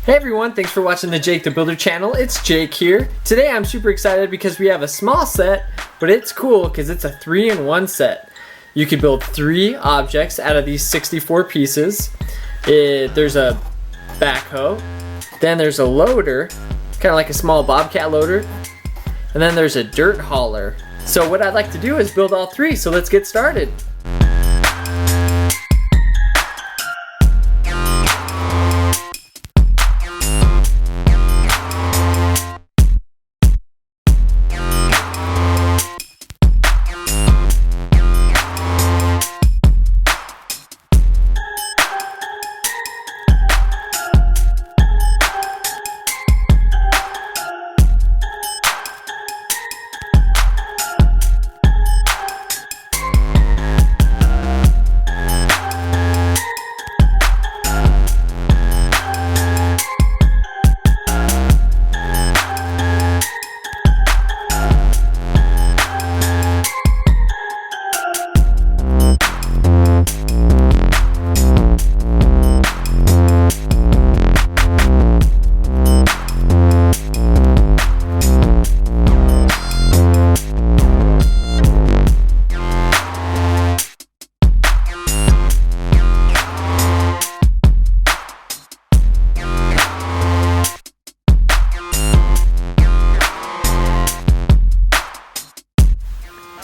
Hey everyone, thanks for watching the Jake the Builder channel. It's Jake here. Today I'm super excited because we have a small set, but it's cool because it's a 3-in-1 set. You can build 3 objects out of these 64 pieces. There's a backhoe, then there's a loader, kind of like a small bobcat loader, and then there's a dirt hauler. So what I'd like to do is build all 3, so let's get started.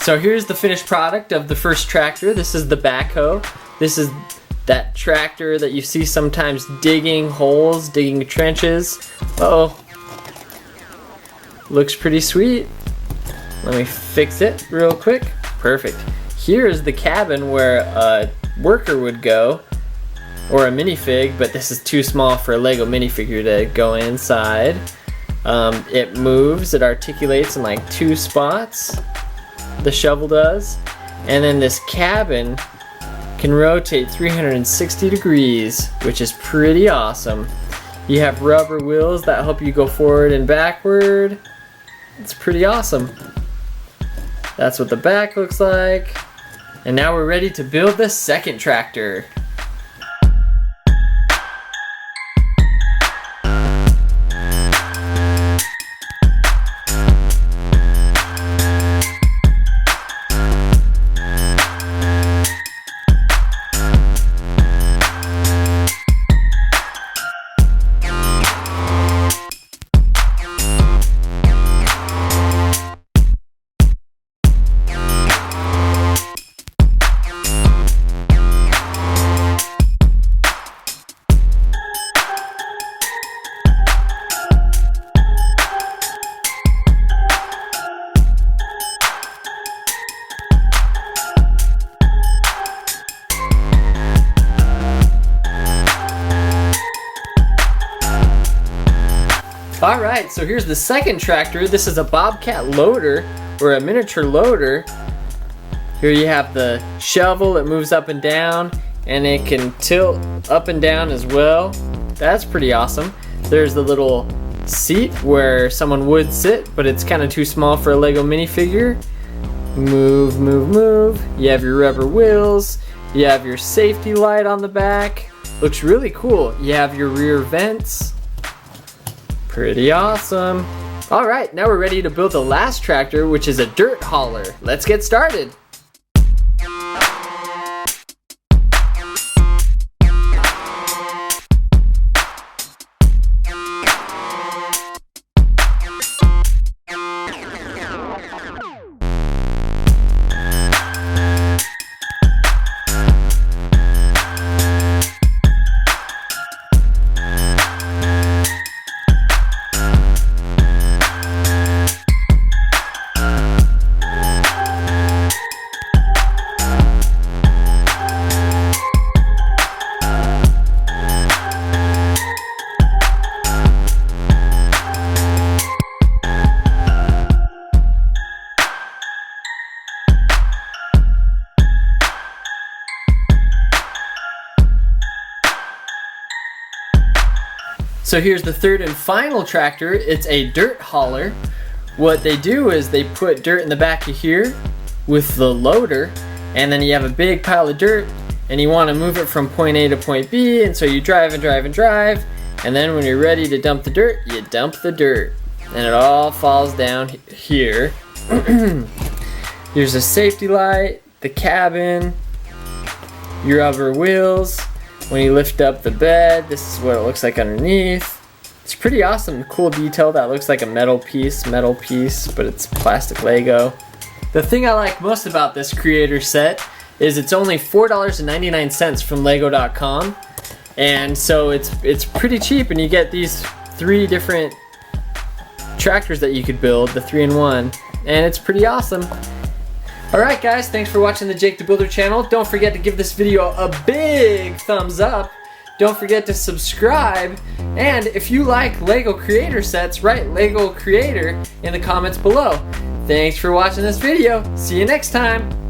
So here's the finished product of the first tractor. This is the backhoe. This is that tractor that you see sometimes digging holes, digging trenches. Uh-oh. Looks pretty sweet. Let me fix it real quick. Perfect. Here's the cabin where a worker would go, or a minifig, but this is too small for a Lego minifigure to go inside. It moves, it articulates in like 2 spots. The shovel does, and then this cabin can rotate 360 degrees, which is pretty awesome. You have rubber wheels that help you go forward and backward. It's pretty awesome. That's what the back looks like. And now we're ready to build the second tractor. Alright, so here's the second tractor. This is a bobcat loader, or a miniature loader. Here you have the shovel, it moves up and down, and it can tilt up and down as well. That's pretty awesome. There's the little seat where someone would sit, but it's kind of too small for a Lego minifigure. Move, move, move. You have your rubber wheels. You have your safety light on the back. Looks really cool. You have your rear vents. Pretty awesome. All right, now we're ready to build the last tractor, which is a dirt hauler. Let's get started. So here's the third and final tractor. It's a dirt hauler. What they do is they put dirt in the back of here with the loader, and then you have a big pile of dirt and you want to move it from point A to point B, and so you drive and drive and drive, And then when you're ready to dump the dirt, you dump the dirt. And it all falls down here. Here's a safety light, the cabin, your rubber wheels. When you lift up the bed, this is what it looks like underneath. It's pretty awesome, cool detail that looks like a metal piece, but it's plastic Lego. The thing I like most about this creator set is it's only $4.99 from Lego.com. And so it's pretty cheap, and you get these 3 different tractors that you could build, the 3-in-1, and it's pretty awesome. Alright guys, thanks for watching the Jake the Builder channel. Don't forget to give this video a big thumbs up. Don't forget to subscribe, and if you like Lego creator sets, write Lego creator in the comments below. Thanks for watching this video. See you next time.